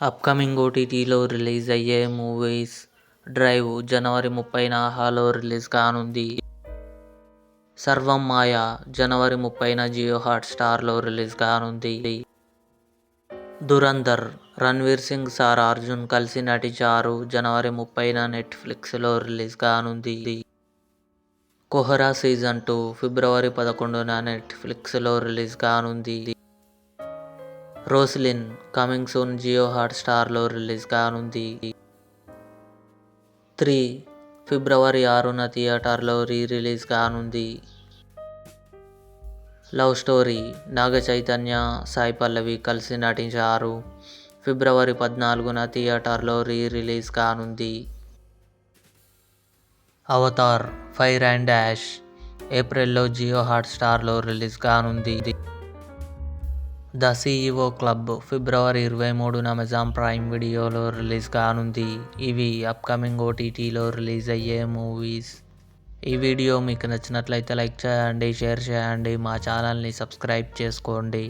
Upcoming ఓటీటీలో release అయ్యే movies. Drive జనవరి 30న hollow release కానుంది. సర్వం మాయ జనవరి 30న జియో హాట్స్టార్లో రిలీజ్ కానుంది. దురంధర్ రణ్వీర్ సింగ్, సారా అర్జున్ కలిసి నటించారు. జనవరి 30న నెట్ఫ్లిక్స్లో రిలీజ్ కానుంది. కొహరా సీజన్ 2 ఫిబ్రవరి 11న నెట్ఫ్లిక్స్లో రిలీజ్ కానుంది. రోస్లిన్ కమింగ్ సూన్ జియో హాట్స్టార్లో రిలీజ్ కానుంది. 3 ఫిబ్రవరి 6న థియేటర్లో రిలీజ్ కానుంది. లవ్ స్టోరీ నాగ చైతన్య, సాయి పల్లవి కలిసి నటించారు. ఫిబ్రవరి 14న థియేటర్లో రిలీజ్ కానుంది. అవతార్ ఫైర్ అండ్ యాష్ ఏప్రిల్లో జియో హాట్స్టార్లో రిలీజ్ కానుంది. ద సీఈఓ క్లబ్ ఫిబ్రవరి 23న అమెజాన్ ప్రైమ్ వీడియోలో రిలీజ్ కానుంది. ఇవి అప్కమింగ్ ఓటీటీలో రిలీజ్ అయ్యే మూవీస్. ఈ వీడియో మీకు నచ్చినట్లయితే లైక్ చేయండి, షేర్ చేయండి, మా ఛానల్ని సబ్స్క్రైబ్ చేసుకోండి.